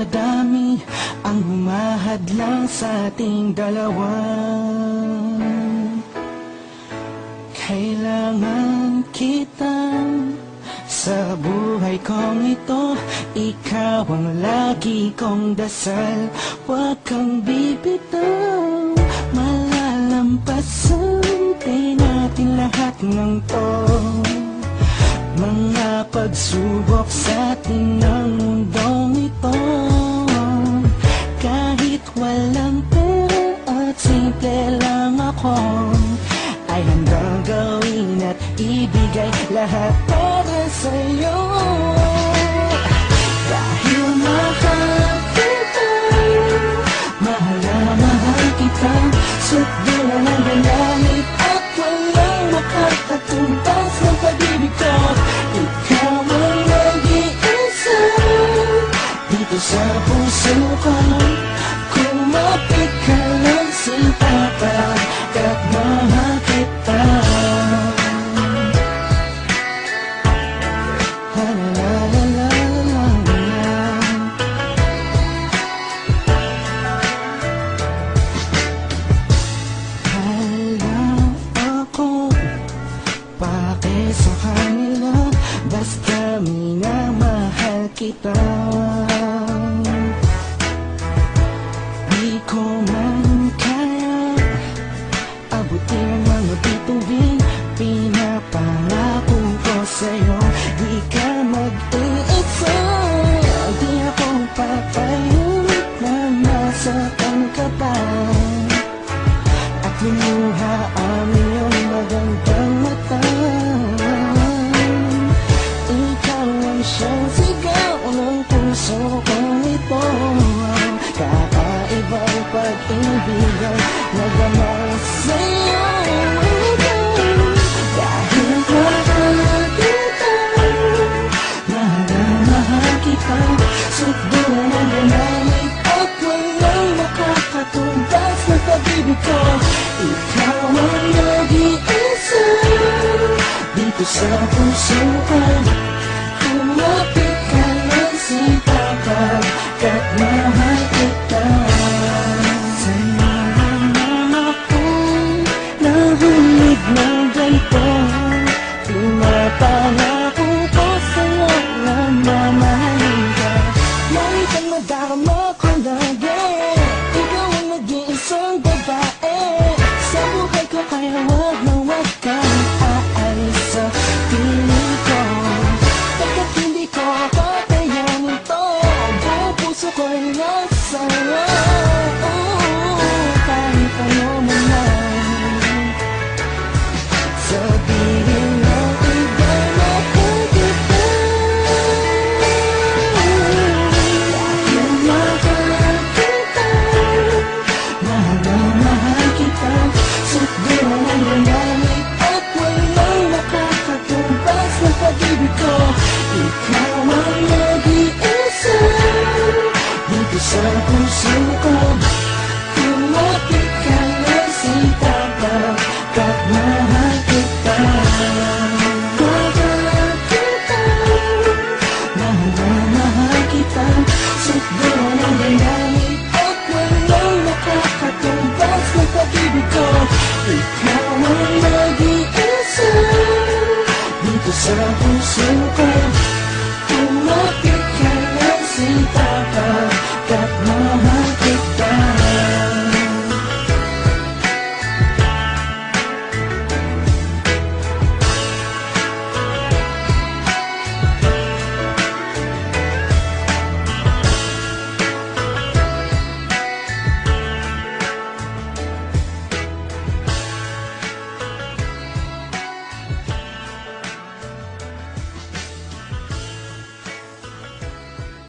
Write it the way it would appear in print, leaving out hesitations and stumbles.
madami ang humahadlang sa ating dalawa. Kailangan kita sa buhay kong ito. Ikaw ang lagi kong dasal. Huwag kang bibitaw, malalampasan din natin lahat ng to. Mga pagsubok sa atin ng mundong ito. Kahit walang pera at simple lang ako, ay handang gawin at ibigay lahat para sa'yo. Dahil mahal kita, mahal na mahal kita, sukdulan ang langit at walang makakatumbas ng pag-ibig ko. Ikaw ang nag-iisa dito sa puso ko. Kumapit ka lang sipapagkat mahal kita. La la la la la la. Alam ako, pake sa kanila, basta minamahal kita. Di ko man kaya abutin ang mga bituin, pinapangako ko sa'yo, di ka mag-iisa. Di ako papayag na masaktan ka pa at lumuha ang iyong magandang mata. Ikaw ang siyang sigaw ng puso kong ito. Kakaibang pag-ibig ang nagamay sa'yo. Dahil mahal kita, mahal na mahal kita, sukdulan ang langit at walang makakatumbas ng pag-ibig ko. Ikaw ang nag-iisa dito sa puso ko. Kumapit ka lang sipapagkat mahal kita. Sa'yo naman ako'y nahulog ng ganito. Pinapangako ko sa'yo na mamahalin ka. Lagi kang madarama ko lagi. Ikaw ang nag-iisang babae sa buhay ko, kaya wag na wag kang aalis sa piling ko. Pagkat hindi ko kakayanin to, buong puso ko'y nasa'yo. Kahit ano man lang sabihin ng iba, mahal kita. Dahil mahal kita, mahal na mahal kita, sukdulan ang langit at walang makakatumbas ng pag-ibig ko. Ikaw ang nag-iisa dito sa puso